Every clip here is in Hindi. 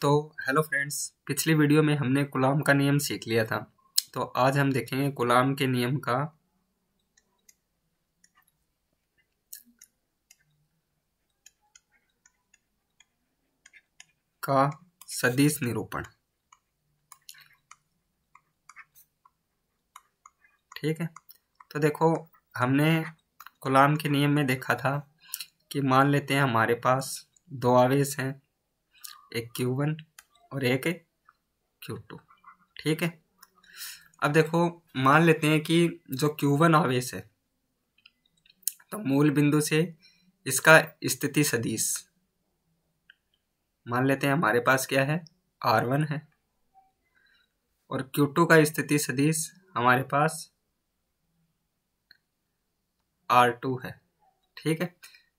तो हेलो फ्रेंड्स, पिछली वीडियो में हमने कूलॉम का नियम सीख लिया था। तो आज हम देखेंगे कूलॉम के नियम का सदिश निरूपण। ठीक है, तो देखो हमने कूलॉम के नियम में देखा था कि मान लेते हैं हमारे पास दो आवेश हैं, एक Q1 और एक Q2। ठीक है, अब देखो मान लेते हैं कि जो Q1 आवेश है तो मूल बिंदु से इसका स्थिति सदिश मान लेते हैं हमारे पास क्या है, R1 है, और Q2 का स्थिति सदिश हमारे पास R2 है। ठीक है,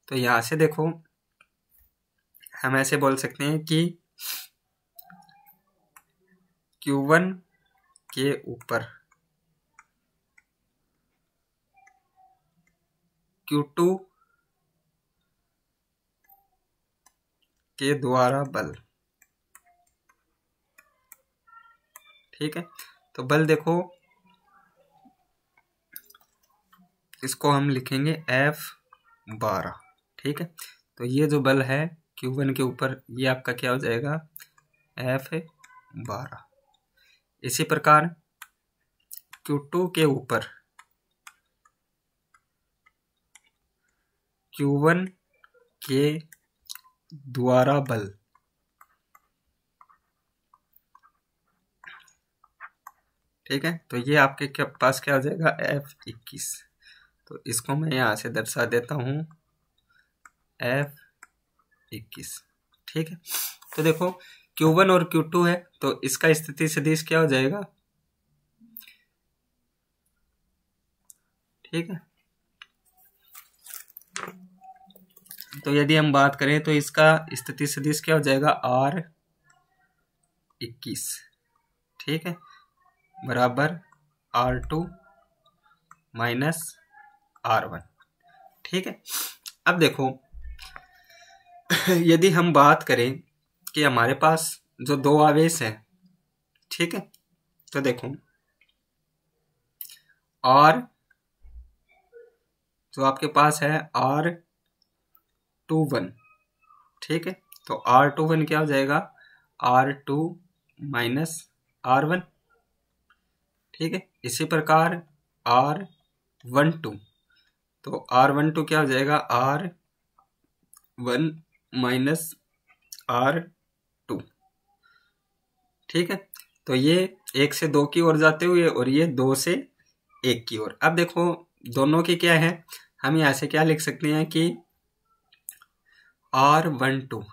तो यहां से देखो हम ऐसे बोल सकते हैं कि Q1 के ऊपर Q2 के द्वारा बल। ठीक है, तो बल देखो इसको हम लिखेंगे F12। ठीक है, तो ये जो बल है Q1 के ऊपर ये आपका क्या हो जाएगा, F12। इसी प्रकार Q2 के ऊपर Q1 के द्वारा बल। ठीक है, तो ये आपके पास क्या हो जाएगा, F21। तो इसको मैं यहाँ से दर्शा देता हूँ F21। ठीक है, तो देखो Q1 और Q2 है तो इसका स्थिति सदिश क्या हो जाएगा। ठीक है, तो यदि हम बात करें तो इसका स्थिति सदिश क्या हो जाएगा, R21। ठीक है, बराबर R2 माइनस R1। ठीक है, अब देखो यदि हम बात करें कि हमारे पास जो दो आवेश हैं, ठीक है, तो देखो R जो आपके पास है R21। ठीक है, तो R21 क्या हो जाएगा, R2 माइनस R1। ठीक है, इसी प्रकार R12, तो R12 क्या हो जाएगा, R1 माइनस R2। ठीक है, तो ये 1 से 2 की ओर जाते हुए और ये 2 से 1 की ओर। अब देखो दोनों की क्या है, हम यहाँ से क्या लिख सकते हैं कि R12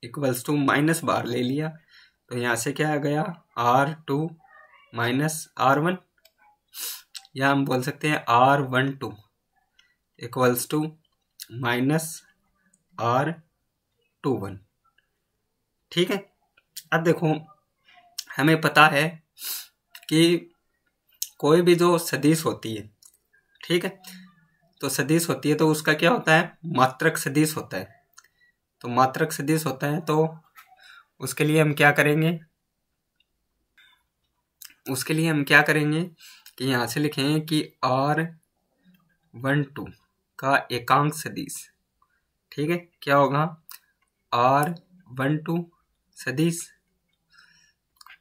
इक्वल्स टू माइनस बार ले लिया, तो यहाँ से क्या आ गया, R2 माइनस R1, या हम बोल सकते हैं R12 equals to minus R21। ठीक है, अब देखो हमें पता है कि कोई भी जो सदिश होती है, ठीक है, तो सदिश होती है तो उसका क्या होता है, मात्रक सदिश होता है। तो मात्रक सदिश होता है तो उसके लिए हम क्या करेंगे, कि यहाँ से लिखेंगे कि R12 का एकांक सदिश। ठीक है, क्या होगा, R12 सदिश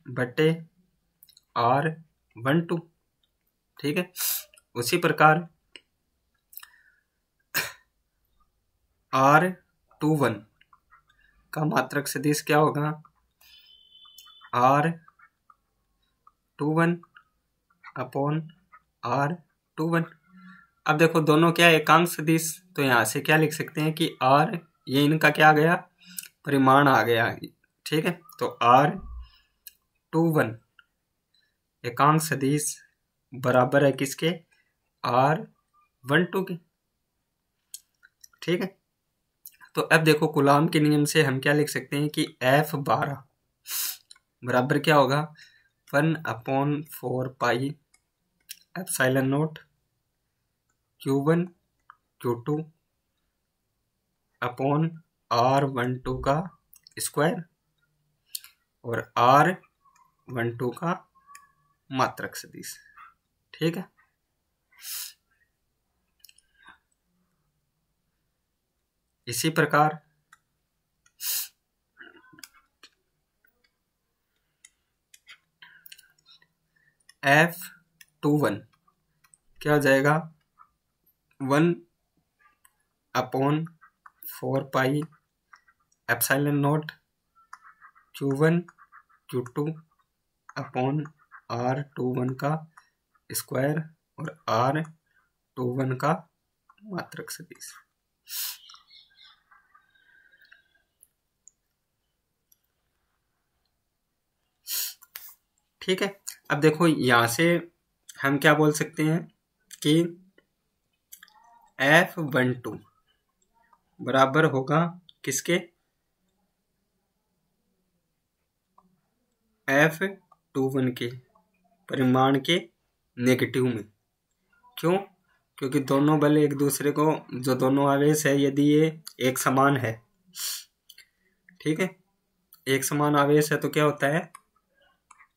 बटे R12। ठीक है, उसी प्रकार R21 का मात्रक सदिश क्या होगा, R21 अपॉन R21। अब देखो दोनों क्या एकांक सदिश, तो यहाँ से क्या लिख सकते हैं कि R ये इनका क्या आ गया, परिमाण आ गया। ठीक है, तो R21 एकांक सदिश बराबर है किसके, R12 के। ठीक है, तो अब देखो कूलॉम के नियम से हम क्या लिख सकते हैं कि F12 बराबर क्या होगा, 1/4 pi epsilon not Q1 Q2 upon R12 का स्क्वायर। और R12 का मात्रक सदिश। ठीक है, इसी प्रकार F21 क्या हो जाएगा, 1/4 epsilon not Q1 Q2 upon R21 का स्क्वायर और R21 का मात्रक सदिश। ठीक है, अब देखो यहां से हम क्या बोल सकते हैं कि F12 बराबर होगा किसके, F21 के परिमाण के नेगेटिव में। क्यों, क्योंकि दोनों बल एक दूसरे को, जो दोनों आवेश है यदि ये एक समान है, ठीक है, एक समान आवेश है तो क्या होता है,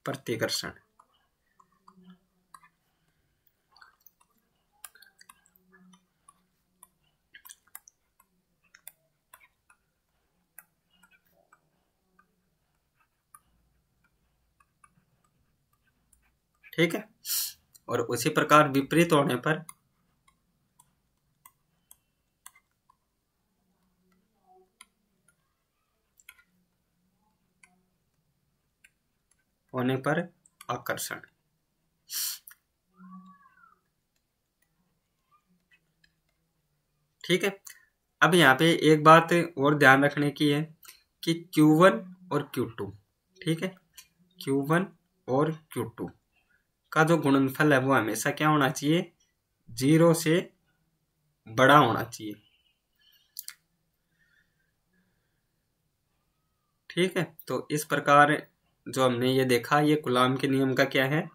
प्रतिकर्षण। ठीक है, और उसी प्रकार विपरीत होने पर आकर्षण। ठीक है, अब यहाँ पे एक बात और ध्यान रखने की है कि Q1 और Q2, ठीक है, Q1 और Q2 का जो गुणनफल है वो हमेशा क्या होना चाहिए, 0 से बड़ा होना चाहिए। ठीक है, तो इस प्रकार जो हमने ये देखा, ये कूलाम के नियम का क्या है,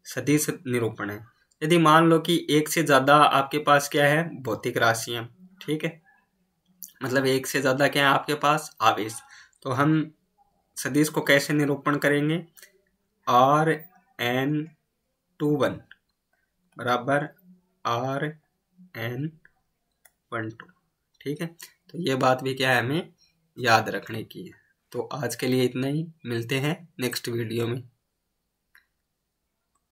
सदिश निरूपण है। यदि मान लो कि एक से ज्यादा आपके पास क्या है, भौतिक राशियां, ठीक है, मतलब एक से ज्यादा क्या है आपके पास आवेश, तो हम सदिश को कैसे निरूपण करेंगे, Rn21 बराबर Rn12। ठीक है, तो ये बात भी क्या है हमें याद रखने की है। तो आज के लिए इतना ही, मिलते हैं नेक्स्ट वीडियो में।